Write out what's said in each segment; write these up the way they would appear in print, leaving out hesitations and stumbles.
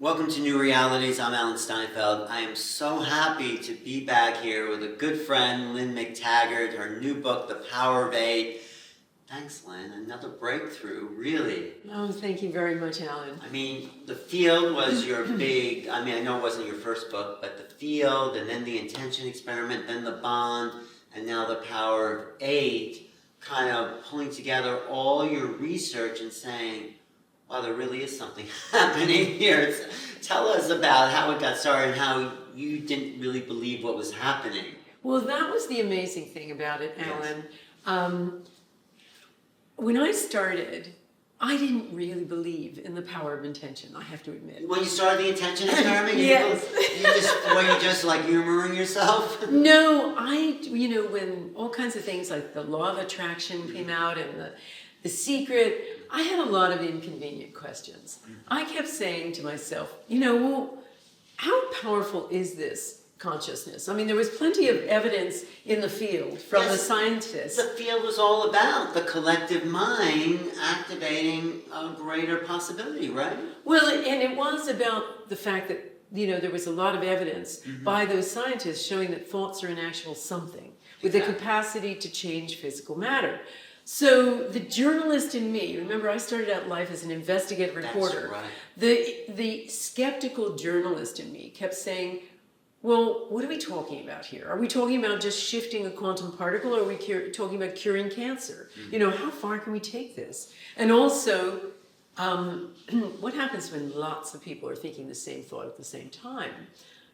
Welcome to New Realities. I'm Alan Steinfeld. I am so happy to be back here with a good friend, Lynne McTaggart, her new book, The Power of Eight. Thanks, Lynne. Another breakthrough, really. Oh, thank you very much, Alan. I mean, The Field was your big, I know it wasn't your first book, but The Field, and then The Intention Experiment, then The Bond, and now The Power of Eight, kind of pulling together all your research and saying, wow, there really is something happening here. Tell us about how it got started and how you didn't really believe what was happening. Well, that was the amazing thing about it, Alan. Yes. When I started, I didn't really believe in the power of intention, I have to admit. When you started the intention experiment, yes. were you just like humoring yourself? No, when all kinds of things like the law of attraction came out and the secret, I had a lot of inconvenient questions. I kept saying to myself, how powerful is this consciousness? I mean, there was plenty of evidence in the field from the scientists. The field was all about the collective mind activating a greater possibility, right? Well, and it was about the fact that, there was a lot of evidence by those scientists showing that thoughts are an actual something with the capacity to change physical matter. So the journalist in me, remember I started out life as an investigative reporter. That's right. The skeptical journalist in me kept saying, well, what are we talking about here? Are we talking about just shifting a quantum particle, or are we talking about curing cancer? How far can we take this? And also, what happens when lots of people are thinking the same thought at the same time?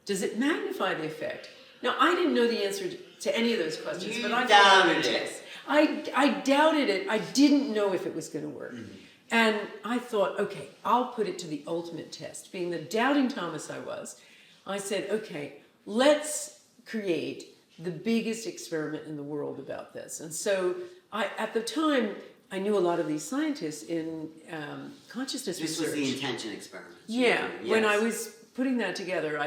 Does it magnify the effect? Now, I didn't know the answer to any of those questions, but I doubted it. I doubted it. I didn't know if it was going to work. And I thought, okay, I'll put it to the ultimate test. Being the doubting Thomas I was, I said, okay, let's create the biggest experiment in the world about this. And so at the time, I knew a lot of these scientists in consciousness research. This was the intention experiment. Yeah. Yes. When I was putting that together,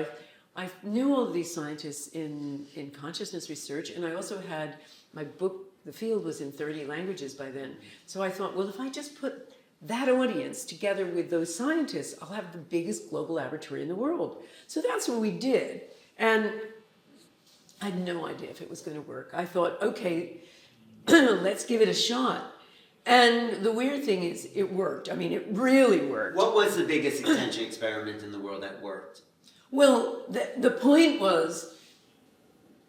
I knew all of these scientists in consciousness research, and I also had my book, The Field, was in 30 languages by then. So I thought, well, if I just put that audience together with those scientists, I'll have the biggest global laboratory in the world. So that's what we did. And I had no idea if it was going to work. I thought, okay, let's give it a shot. And the weird thing is, it worked. I mean, it really worked. What was the biggest intention experiment in the world that worked? Well, the point was,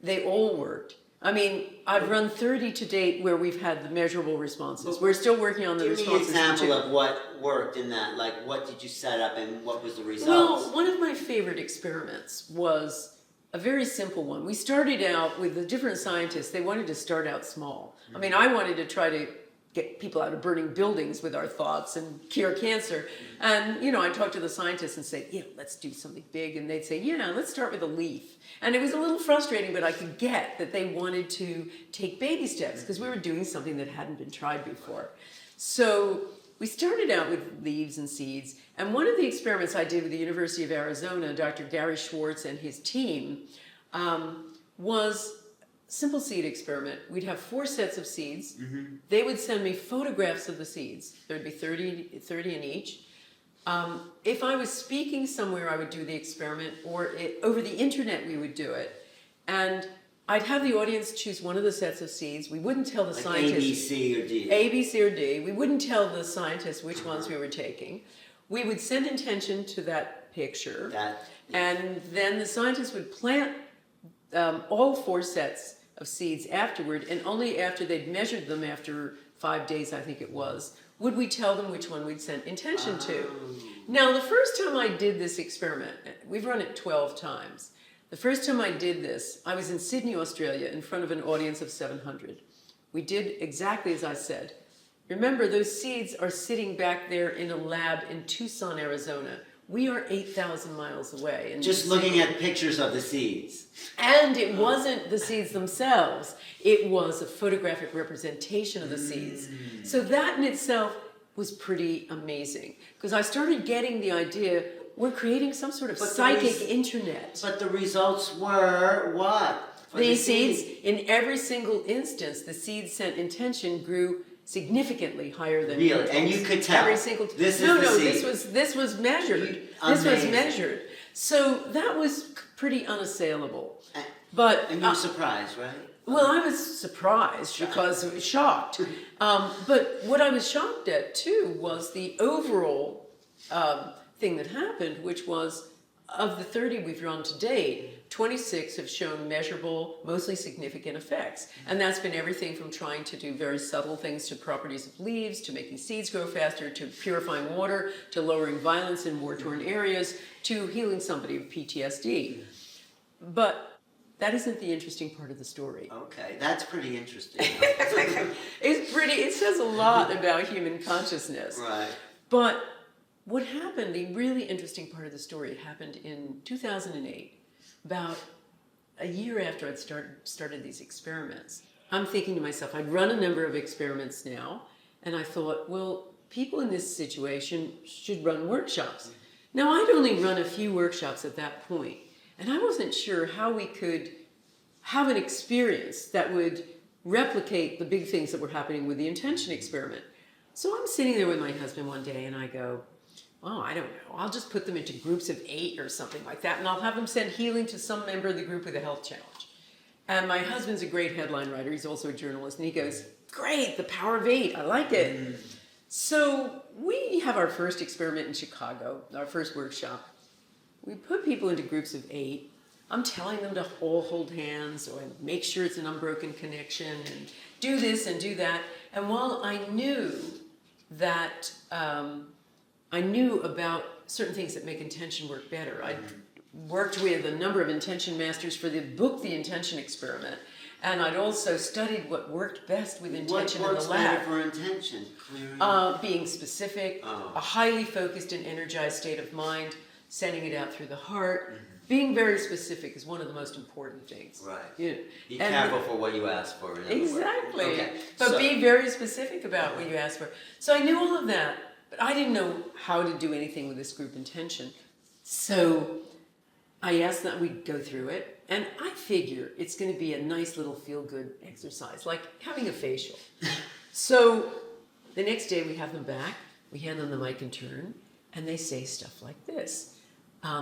they all worked. I mean, I've run 30 to date where we've had the measurable responses. We're still working on the responses. Give me an example of what worked in that. Like, what did you set up and what was the results? Well, one of my favorite experiments was a very simple one. We started out with the different scientists. They wanted to start out small. I mean, I wanted to try to get people out of burning buildings with our thoughts and cure cancer. And, I talked to the scientists and say, let's do something big. And they'd say, let's start with a leaf. And it was a little frustrating, but I could get that they wanted to take baby steps because we were doing something that hadn't been tried before. So we started out with leaves and seeds. And one of the experiments I did with the University of Arizona, Dr. Gary Schwartz and his team, was simple seed experiment. We'd have 4 sets of seeds. They would send me photographs of the seeds. There'd be 30 in each. If I was speaking somewhere, I would do the experiment, or over the internet we would do it. And I'd have the audience choose one of the sets of seeds. We wouldn't tell the scientists. A, B, C, or D. A, B, C, or D. We wouldn't tell the scientists which ones we were taking. We would send intention to that picture. And then the scientists would plant all 4 sets of seeds afterward, and only after they'd measured them after 5 days, I think it was, would we tell them which one we'd sent intention to. Now, the first time I did this experiment, we've run it 12 times. The first time I did this, I was in Sydney, Australia, in front of an audience of 700. We did exactly as I said. Remember, those seeds are sitting back there in a lab in Tucson, Arizona. We are 8,000 miles away. And just looking at pictures of the seeds. And it wasn't the seeds themselves. It was a photographic representation of the seeds. So that in itself was pretty amazing. Because I started getting the idea, we're creating some sort of psychic internet. But the results were what? The seeds, in every single instance, the seeds sent intention grew significantly higher than Really? And you could tell. every single This is no, the no, seed. this was measured. This was Amazing. measured. So that was pretty unassailable. And- But And you were surprised, right? well, I was surprised because I was shocked. But what I was shocked at too was the overall thing that happened, which was of the 30 we've run to date, 26 have shown measurable, mostly significant effects. And that's been everything from trying to do very subtle things to properties of leaves, to making seeds grow faster, to purifying water, to lowering violence in war-torn areas, to healing somebody with PTSD. But that isn't the interesting part of the story. Okay, that's pretty interesting. It says a lot about human consciousness. Right. But what happened, the really interesting part of the story happened in 2008, about a year after I'd started these experiments. I'm thinking to myself, I'd run a number of experiments now, and I thought, well, people in this situation should run workshops. Now, I'd only run a few workshops at that point, and I wasn't sure how we could have an experience that would replicate the big things that were happening with the intention experiment. So I'm sitting there with my husband one day, and I go, oh, I don't know, I'll just put them into groups of 8 or something like that, and I'll have them send healing to some member of the group with a health challenge. And my husband's a great headline writer, he's also a journalist, and he goes, great, the power of 8, I like it. So we have our first experiment in Chicago, our first workshop. We put people into groups of 8. I'm telling them to all hold hands or make sure it's an unbroken connection and do this and do that. And while I knew that, I knew about certain things that make intention work better. I worked with a number of intention masters for the book, The Intention Experiment, and I'd also studied what worked best with intention in the What works lab. better for intention? Clearing? Being specific, a highly focused and energized state of mind, sending it out through the heart. Being very specific is one of the most important things. Right. Yeah. Be And careful for what you ask for. In other words. Exactly. Okay. But so, be very specific about what you ask for. So I knew all of that, but I didn't know how to do anything with this group intention. So I asked that we go through it, and I figure it's going to be a nice little feel-good exercise, like having a facial. So the next day we have them back, we hand them the mic in turn, and they say stuff like this.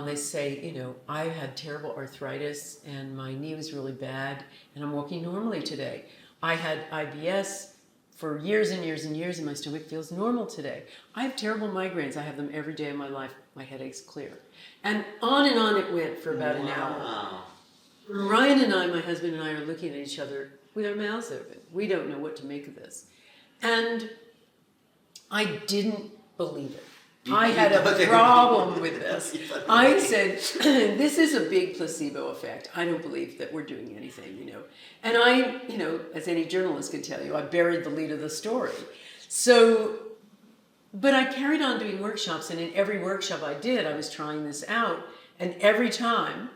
They say, you know, I had terrible arthritis and my knee was really bad and I'm walking normally today. I had IBS for years and years and years and my stomach feels normal today. I have terrible migraines. I have them every day of my life. My headache's clear. And on it went for about an hour. Ryan and I, my husband and I, are looking at each other with our mouths open. We don't know what to make of this. And I didn't believe it. I had a problem with this. I said, this is a big placebo effect. I don't believe that we're doing anything, you know. And I, you know, as any journalist can tell you, I buried the lead of the story. So, but I carried on doing workshops, and in every workshop I did, I was trying this out. And every time,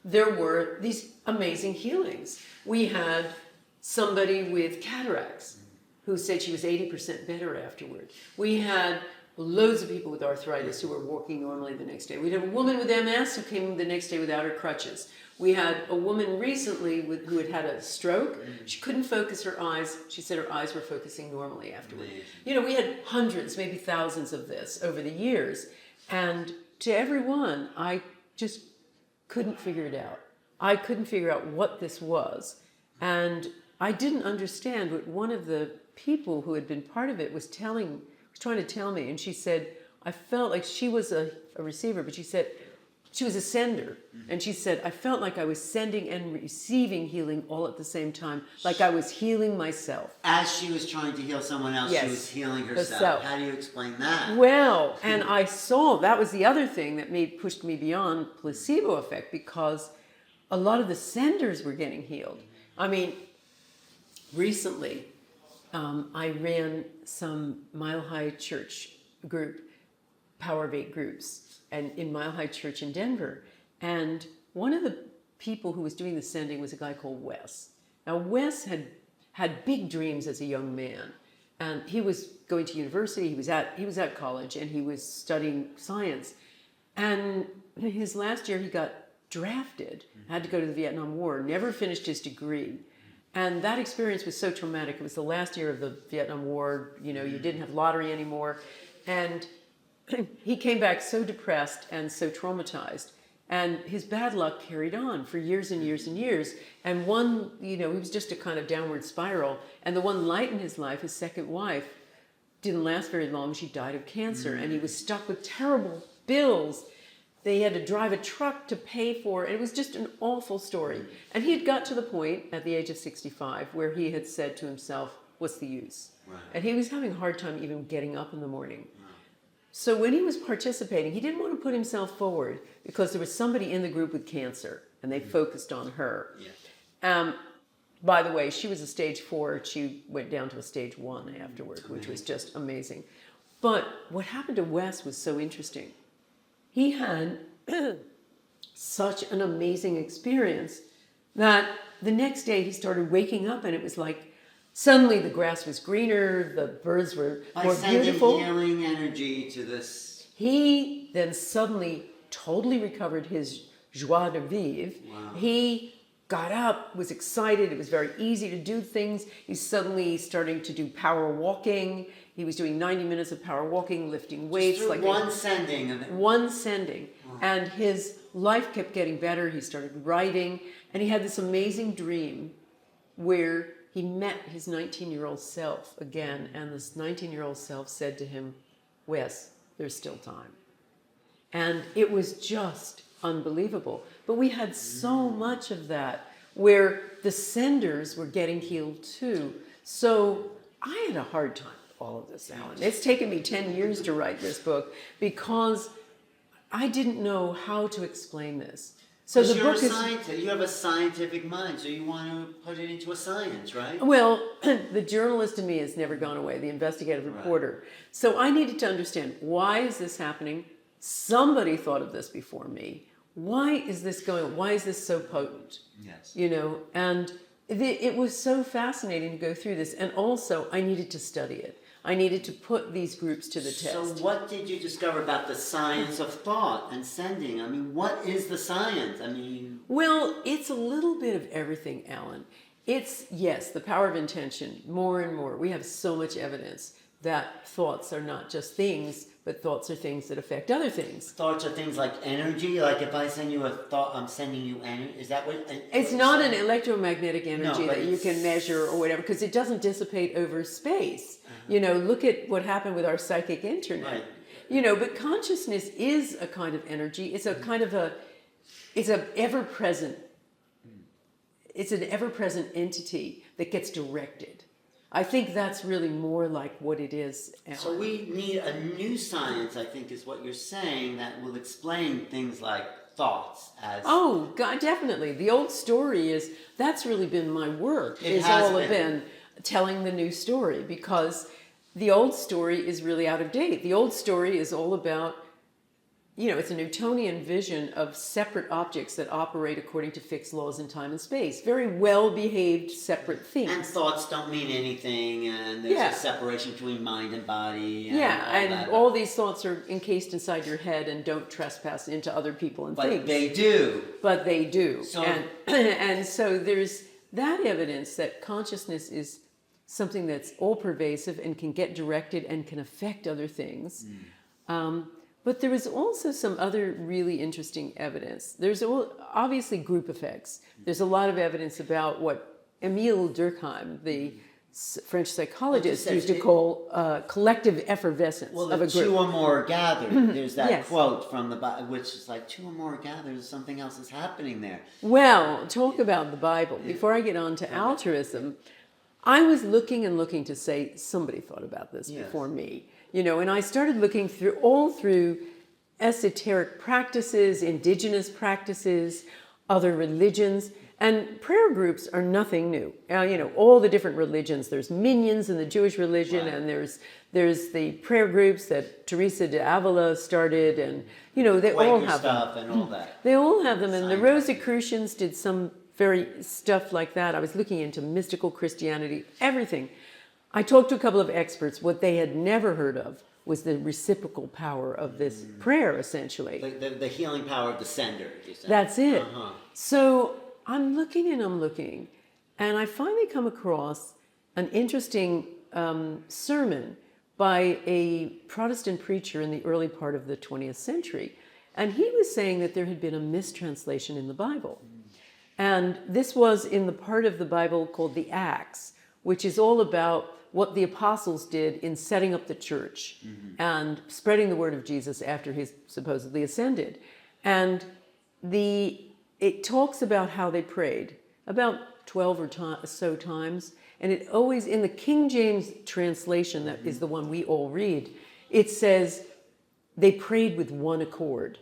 there were these amazing healings. We had somebody with cataracts who said she was 80% better afterward. We had loads of people with arthritis who were walking normally the next day. We had a woman with MS who came the next day without her crutches. We had a woman recently who had had a stroke. She couldn't focus her eyes. She said her eyes were focusing normally afterward. You know, we had hundreds, maybe thousands of this over the years. And to everyone, I just couldn't figure it out. I couldn't figure out what this was. And I didn't understand what one of the people who had been part of it was trying to tell me, and she said, I felt like she was a receiver, but she said she was a sender, and she said, I felt like I was sending and receiving healing all at the same time, like I was healing myself. As she was trying to heal someone else, Yes. she was healing herself. Herself. How do you explain that? Well, and I saw, that was the other thing that pushed me beyond placebo effect, because a lot of the senders were getting healed. I mean, recently, I ran some Mile High Church group, Power of 8 groups, and in Mile High Church in Denver. And one of the people who was doing the sending was a guy called Wes. Now, Wes had big dreams as a young man. And he was going to university, he was at college, and he was studying science. And his last year, he got drafted, had to go to the Vietnam War, never finished his degree. And that experience was so traumatic. It was the last year of the Vietnam War. You know, you didn't have lottery anymore. And he came back so depressed and so traumatized. And his bad luck carried on for years and years and years. And one, you know, he was just a kind of downward spiral. And the one light in his life, his second wife, didn't last very long. She died of cancer. And he was stuck with terrible bills. They had to drive a truck to pay for. It was just an awful story. And he had got to the point at the age of 65 where he had said to himself, what's the use? Right. And he was having a hard time even getting up in the morning. So when he was participating, he didn't want to put himself forward because there was somebody in the group with cancer and they focused on her. Yeah. By the way, she was a stage 4. She went down to a stage 1 afterward, which was just amazing. But what happened to Wes was so interesting. He had such an amazing experience that the next day he started waking up and it was like suddenly the grass was greener, the birds were more beautiful. Healing energy to this. He then suddenly totally recovered his joie de vivre. Wow. He got up, was excited. It was very easy to do things. He's suddenly starting to do power walking. He was doing 90 minutes of power walking, lifting weights. Just one sending of it. One sending. Wow. And his life kept getting better. He started writing. And he had this amazing dream where he met his 19-year-old self again. And this 19-year-old self said to him, Wes, there's still time. And it was just unbelievable. But we had so much of that where the senders were getting healed too. So I had a hard time with all of this, Alan. It's taken me 10 years to write this book because I didn't know how to explain this. So the book is... You have a scientific mind, so you want to put it into a science, right? Well, the journalist in me has never gone away, the investigative reporter. Right. So I needed to understand, why is this happening? Somebody thought of this before me. Why is this going on? Why is this so potent? Yes. You know, and it was so fascinating to go through this. And also, I needed to study it. I needed to put these groups to the test. So what did you discover about the science of thought and sending? I mean, what is the science? I mean... Well, it's a little bit of everything, Alan. It's, yes, the power of intention, more and more. We have so much evidence that thoughts are not just things, but thoughts are things that affect other things. Thoughts are things like energy. Like if I send you a thought, I'm sending you energy. Is that what? It's not an electromagnetic energy that you can measure or whatever, because it doesn't dissipate over space. You know, look at what happened with our psychic internet. Right. You know, but consciousness is a kind of energy. It's a kind of it's an ever-present entity that gets directed. I think that's really more like what it is, Alan. So we need a new science, I think, is what you're saying, that will explain things like thoughts as... Oh, God, definitely. The old story is, that's really been my work. It's all been telling the new story, because the old story is really out of date. The old story is all about, you know, it's a Newtonian vision of separate objects that operate according to fixed laws in time and space. Very well-behaved separate things. And thoughts don't mean anything, and there's a separation between mind and body. And all these thoughts are encased inside your head and don't trespass into other people and things. But they do. But they do. So, and so there's that evidence that consciousness is something that's all-pervasive and can get directed and can affect other things. But there is also some other really interesting evidence. There's obviously group effects. There's a lot of evidence about what Émile Durkheim, the French psychologist, used to call collective effervescence of a group. Two or more gathered. There's that quote from the Bible, which is like, two or more gathered, something else is happening there. Well, talk about the Bible. Before I get on to altruism, I was looking and looking to say, somebody thought about this before me. You know, and I started looking through esoteric practices, indigenous practices, other religions, and prayer groups are nothing new. You know, all the different religions. There's minions in the Jewish religion, and there's the prayer groups that Teresa de Avila started, and you know they all have stuff them. And all that. They all have them, and the Rosicrucians did some very stuff like that. I was looking into mystical Christianity, everything. I talked to a couple of experts. What they had never heard of was the reciprocal power of this prayer, essentially. The healing power of the sender, you said. That's it. So I'm looking and I'm looking. And I finally come across an interesting sermon by a Protestant preacher in the early part of the 20th century. And he was saying that there had been a mistranslation in the Bible. And this was in the part of the Bible called the Acts, which is all about what the apostles did in setting up the church and spreading the word of Jesus after he supposedly ascended. And it talks about how they prayed, about 12 or so times. And it always, in the King James translation, that is the one we all read, it says they prayed with one accord.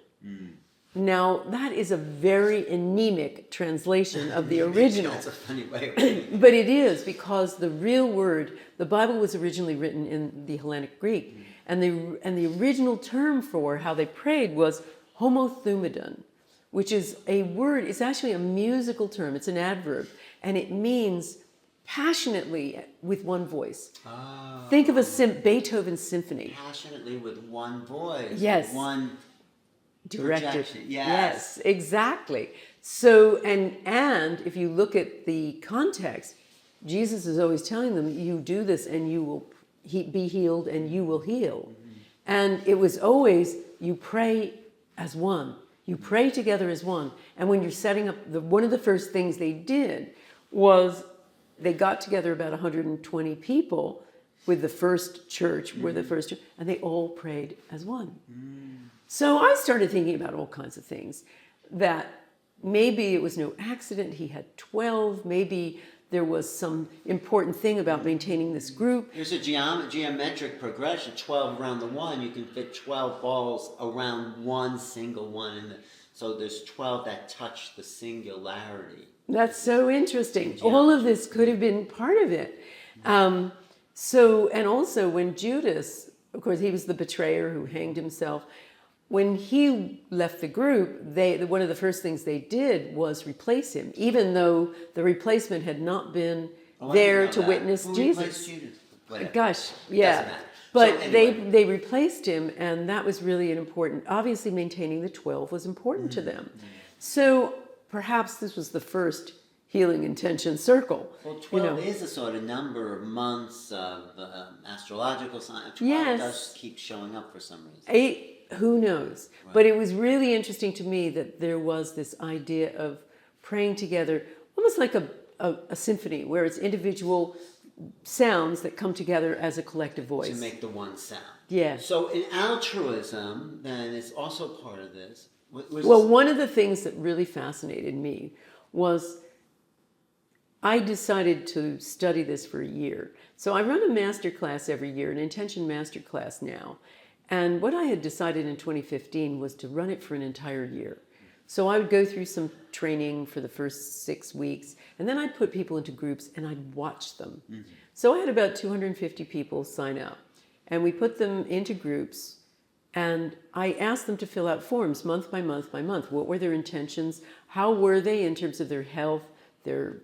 Now, that is a very anemic translation of the original. That's a funny way of putting it. But it is, because the real word, the Bible was originally written in the Hellenic Greek, and the original term for how they prayed was homothumadon, which is a word, it's actually a musical term, it's an adverb, and it means passionately with one voice. Oh. Think of a Beethoven symphony. Passionately with one voice. Yes. One Directed. projection. Yes, exactly. So, and if you look at the context, Jesus is always telling them, you do this and you will be healed and you will heal. And it was always, you pray as one. You pray together as one. And when you're setting up, one of the first things they did was they got together about 120 people with the first church, and they all prayed as one. So I started thinking about all kinds of things, that maybe it was no accident he had 12, maybe there was some important thing about maintaining this group. There's a geometric progression, 12 around the one. You can fit 12 balls around one single one. So there's 12 that touch the singularity. That's so interesting. All of this could have been part of it. And also when Judas, of course, he was the betrayer who hanged himself. When he left the group, one of the first things they did was replace him, even though the replacement had not been there to witness Jesus. Gosh, yeah. But so anyway. they replaced him, and that was really an important, obviously maintaining the 12 was important to them. So perhaps this was the first healing intention circle. Well, 12 is a sort of number of months of astrological sign. 12 Yes. does keep showing up for some reason. 8, who knows? Right. But it was really interesting to me that there was this idea of praying together, almost like a symphony, where it's individual sounds that come together as a collective voice. To make the one sound. Yeah. So in altruism, then, it's also part of this. Well, one of the things that really fascinated me was I decided to study this for a year. So I run a master class every year, an intention master class now. And what I had decided in 2015 was to run it for an entire year. So I would go through some training for the first 6 weeks, and then I'd put people into groups and I'd watch them. So I had about 250 people sign up, and we put them into groups, and I asked them to fill out forms month by month by month. What were their intentions? How were they in terms of their health, their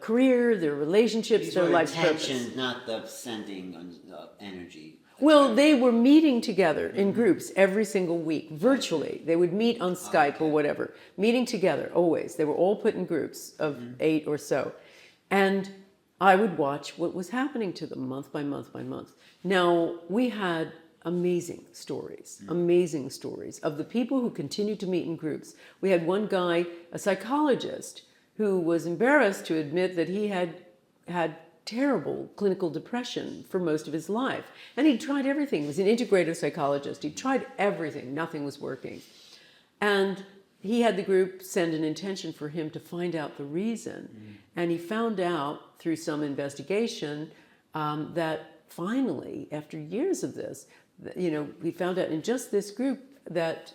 career, their relationships, their life purpose? Not the sending of energy. Well, they were meeting together in groups every single week, virtually. They would meet on Skype or whatever, meeting together always. They were all put in groups of 8 or so. And I would watch what was happening to them month by month by month. Now, we had amazing stories of the people who continued to meet in groups. We had one guy, a psychologist, who was embarrassed to admit that he had terrible clinical depression for most of his life. And he'd tried everything. He was an integrative psychologist. He tried everything. Nothing was working. And he had the group send an intention for him to find out the reason. And he found out through some investigation that finally, after years of this, we found out in just this group that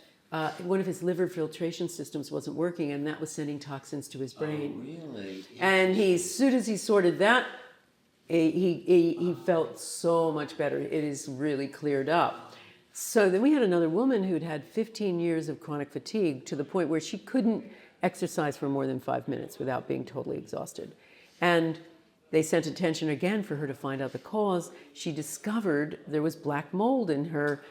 one of his liver filtration systems wasn't working, and that was sending toxins to his brain. Oh, really? And as soon as he sorted that, he felt so much better. It is really cleared up. So then we had another woman who'd had 15 years of chronic fatigue to the point where she couldn't exercise for more than 5 minutes without being totally exhausted. And they sent attention again for her to find out the cause. She discovered there was black mold in her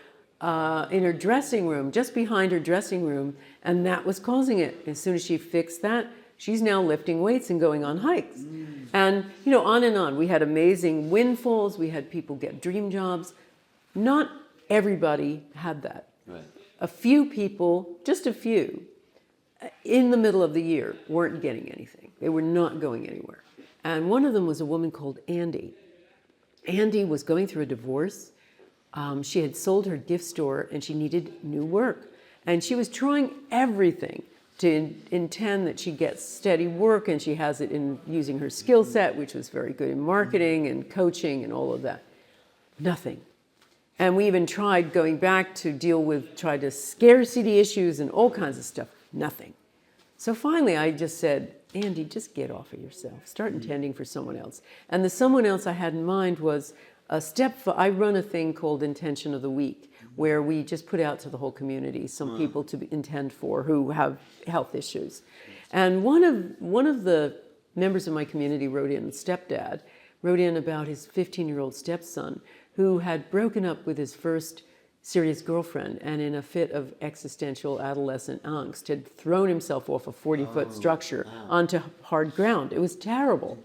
dressing room, just behind her dressing room, and that was causing it. As soon as she fixed that, She's now lifting weights and going on hikes. And, on and on. We had amazing windfalls. We had people get dream jobs. Not everybody had that. Right. A few people, just a few, in the middle of the year weren't getting anything. They were not going anywhere. And one of them was a woman called Andy. Andy was going through a divorce. She had sold her gift store and she needed new work. And she was trying everything to intend that she gets steady work, and she has it in using her skill set, which was very good in marketing and coaching and all of that. Nothing. And we even tried going back to tried to scarcity issues and all kinds of stuff. Nothing. So finally I just said, Andy, just get off of yourself. Start intending for someone else. And the someone else I had in mind was I run a thing called Intention of the Week, where we just put out to the whole community some people to intend for who have health issues. And one of the members of my community stepdad, wrote in about his 15-year-old stepson who had broken up with his first serious girlfriend and in a fit of existential adolescent angst had thrown himself off a 40-foot structure onto hard ground. It was terrible.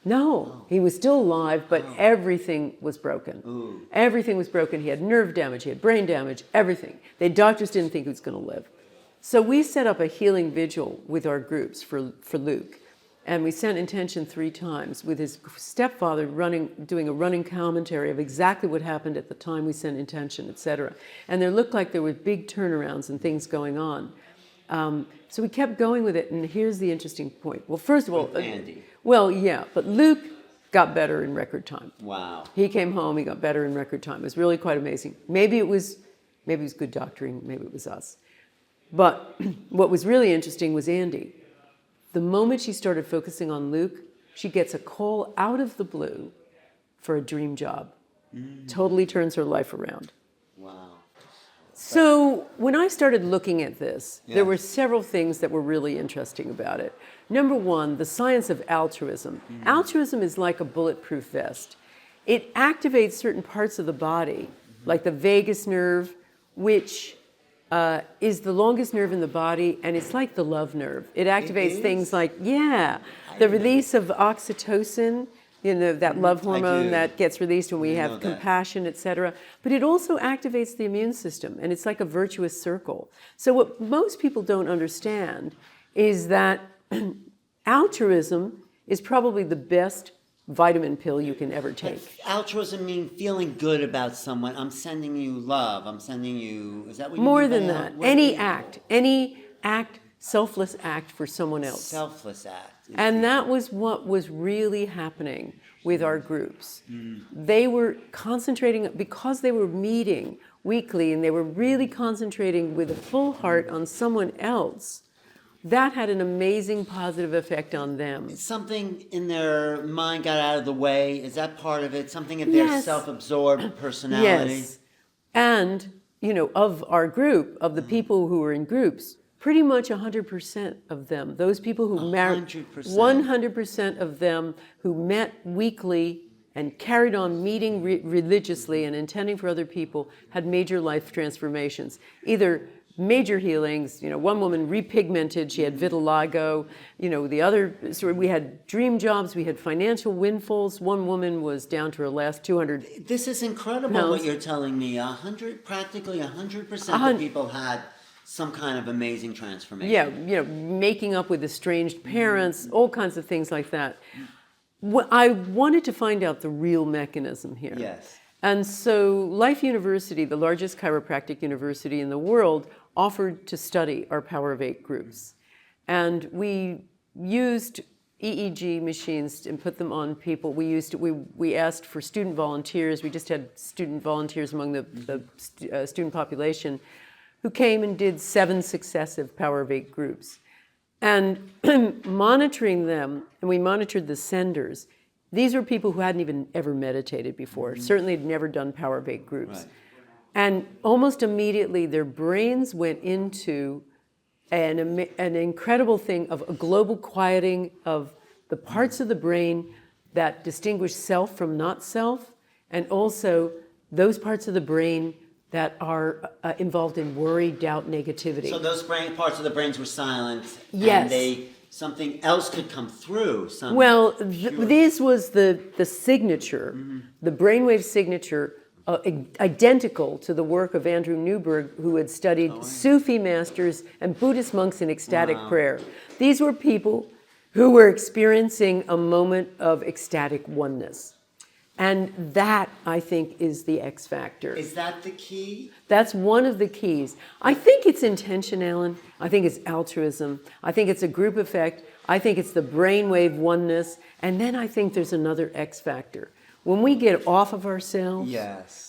No, he was still alive, but everything was broken. Ooh. Everything was broken. He had nerve damage, he had brain damage, everything. The doctors didn't think he was going to live. So we set up a healing vigil with our groups for Luke. And we sent intention 3 times with his stepfather doing a running commentary of exactly what happened at the time we sent intention, et cetera. And there looked like there were big turnarounds and things going on. So we kept going with it, and here's the interesting point. Well, first of all, Andy. Well, yeah, but Luke got better in record time. Wow. He came home, he got better in record time. It was really quite amazing. Maybe it was good doctoring, maybe it was us. But what was really interesting was Andy. The moment she started focusing on Luke, she gets a call out of the blue for a dream job. Totally turns her life around. Wow. So when I started looking at this, there were several things that were really interesting about it. Number one, the science of altruism. Altruism is like a bulletproof vest. It activates certain parts of the body, like the vagus nerve, which is the longest nerve in the body, and it's like the love nerve. It activates things like, the release of oxytocin, that love hormone that gets released when we have compassion, etc. But it also activates the immune system, and it's like a virtuous circle. So what most people don't understand is that altruism is probably the best vitamin pill you can ever take. Altruism means feeling good about someone. I'm sending you love. I'm sending you, is that what you More mean by than that. Any act, selfless act for someone else. Selfless act. And that was what was really happening with our groups. They were concentrating, because they were meeting weekly and they were really concentrating with a full heart on someone else. That had an amazing positive effect on them. Something in their mind got out of the way. Is that part of it? Something in their self-absorbed personality? Yes. And, of our group, of the people who were in groups, pretty much 100% of them, those people who married, 100% of them who met weekly and carried on meeting religiously and intending for other people, had major life transformations. Either major healings, one woman repigmented, she had vitiligo, the other, we had dream jobs, we had financial windfalls. One woman was down to her last 200 This is incredible pounds. What you're telling me. Practically 100% of people had some kind of amazing transformation. Yeah, making up with estranged parents, all kinds of things like that. I wanted to find out the real mechanism here. Yes. And so Life University, the largest chiropractic university in the world, offered to study our Power of 8 groups. And we used EEG machines and put them on people. We asked for student volunteers. We just had student volunteers among the student population who came and did 7 successive Power of 8 groups. And monitoring them, and we monitored the senders. These were people who hadn't even ever meditated before, certainly had never done Power of 8 groups. Right. And almost immediately their brains went into an incredible thing of a global quieting of the parts of the brain that distinguish self from not self, and also those parts of the brain that are involved in worry, doubt, negativity. So those parts of the brains were silent. Yes. And they something else could come through. Well, this was the signature, the brainwave signature, identical to the work of Andrew Newberg, who had studied Sufi masters and Buddhist monks in ecstatic prayer. These were people who were experiencing a moment of ecstatic oneness. And that, I think, is the X factor. Is that the key? That's one of the keys. I think it's intention, Alan. I think it's altruism. I think it's a group effect. I think it's the brainwave oneness. And then I think there's another X factor. When we get off of ourselves,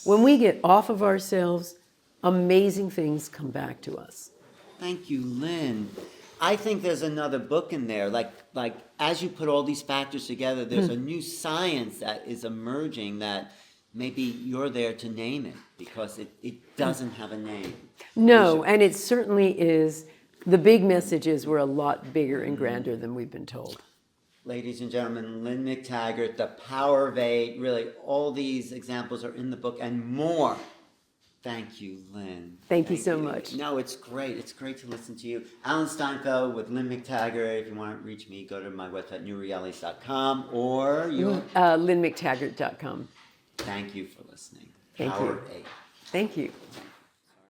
when we get off of ourselves, amazing things come back to us. Thank you, Lynn. I think there's another book in there. Like as you put all these factors together, there's a new science that is emerging that maybe you're there to name it because it doesn't have a name. No, and it certainly is. The big message is we're a lot bigger and grander than we've been told. Ladies and gentlemen, Lynne McTaggart, The Power of Eight, really all these examples are in the book and more. Thank you, Lynn. Thank you so much. No, it's great. It's great to listen to you. Alan Steinfeld with Lynne McTaggart. If you want to reach me, go to my website, newrealities.com, or LynneMcTaggart.com. Thank you for listening. Thank Power you. of Eight. Thank you.